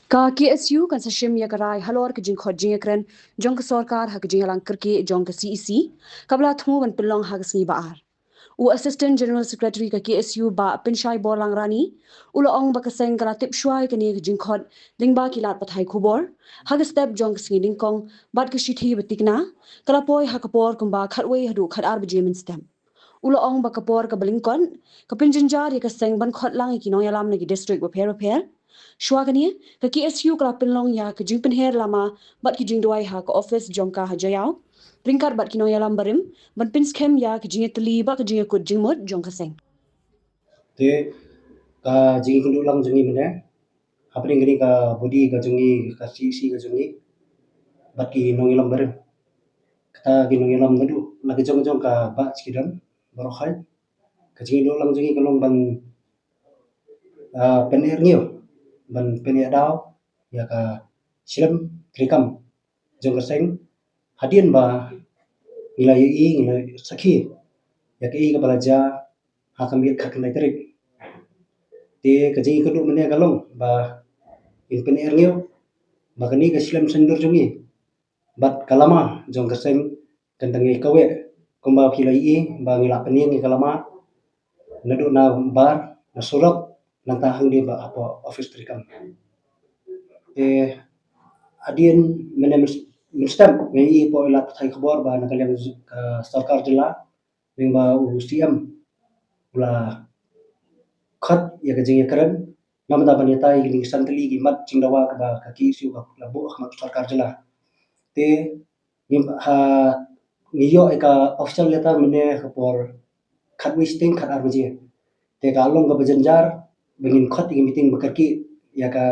Ka KSU kan sashim ya karai halor ke jing khojing ekren jong ke sarkar hak jing lang kerke jong ke CEC kabla thmu ban pilong hak sni baar u assistant general secretary ka KSU ba pinshai borlang rani ula ong ba kaseng kala tip shwai ke ni jing khod ding ba kilat pathai khubor hak step jong ke sni ding kong bat ke shithi batikna kala poi hak por kumba khatwei hadu khat ar bje min stem ula ong ba kapor ka blingkon ka pinjinjar ya kaseng ban khot lang ki no yalam nagi district repair Shwagani ka KSU kala pinlong ya ka jing pinher lama bat ki jing duai ha ka office jongka ha jayao ringkar bat ki no yalam barim ban pin schem ya ka jing tli ba ka jing kut jing mod jongka seng te ka jingi kundu lang jungi mene hapring gini ka body ka jungi ka si ka jungi bat ki nong ilam barem kata ki nong ilam nadu lagi jong ka ba skidan barokhai ka jingi do lang jungi kalong ban pener ngiu ban pener daw ya ka silam trikam jong ka seng hadian ba ngila yi ngila sakhi ya ka i ka balaja hakam yet khaknai terik te kajing ikut mene kalong ba in pener ngiu ba kani ka silam sendur jungi bat kalama jong kaseng kendangi kawe kumba philai i ba ngila pening ngi kalama nadu na bar na surat nanta hang di ba apa office trikam adien mene mistam ngi po ilat thai khabor ba nakaliam ka sarkar jila ning ba UCM ula khat ya kajing ya keren namda banita ini santli gi mat cingdawa ka ba ka ki siu ka labu khmat sarkar jila te ha ngiyo eka official letter mene khapor khat wisting khat arbaje te ka long ka bajanjar bengin khat gi meeting bakarki ya ka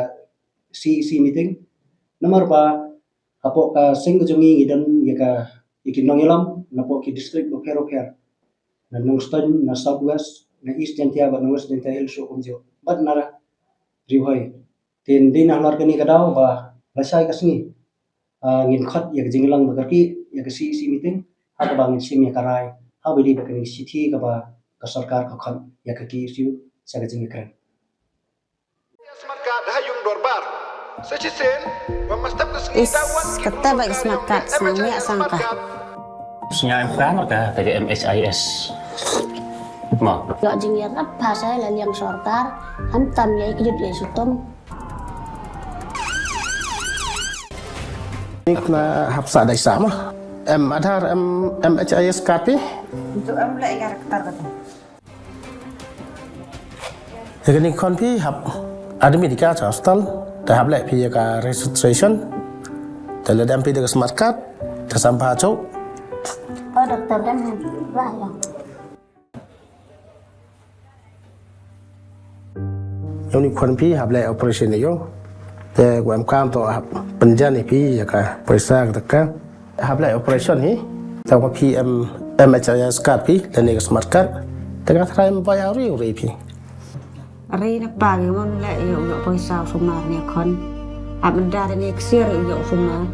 CEC meeting namar ba apo ka sing jungi gidan ya ka ikin nongilam napo ki district repair na nongstone na southwest na east jantia ba west jantia ilso kumjo bat nara riwai tin din halar kani kadaw ba lasai kasngi ngin khat ya jinglang bakarki ya ka CEC meeting ha ba ngin sim ya karai ha bidi ba kani sithi ka ba ka sarkar ka khan ya ka ki siu sa ka jingi kran smart card hayung dorbar sachisen wa mastap ka sngi dawan kata ba smart card samya sangka Snya kan ka MSIS ma yo jing ya apa saya laliang sarkar hantam ya ikut ya sutom Ini kena hapsa dari sama. Adhar MHIS card pi. untuk mulai karakter kata Jadi ni kon pi hap admi di ka hostel dah hap lek pi ka registration. Tele dam pi de smart card ta sampah chau. oh dokter dan lah ya Yang ni kon pi hap lek operation ni yo. Te gam kam to hap penjan ni pi ya ka paisa ka ka hap lek operation ni. Ta ko pi MHIS card pi dan ni smart card. Tengah try bayar ri pi. Ari na pagi mon le yo yo poisa sumar ni kon abda ni ksir yo sumar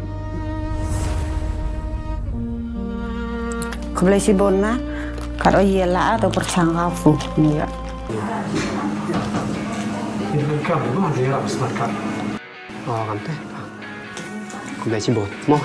Kebelah si bona karo hiela atau persangka fu ni ya Ini kan mana dia smart card. Oh kan teh. Kebelah si bon. Mau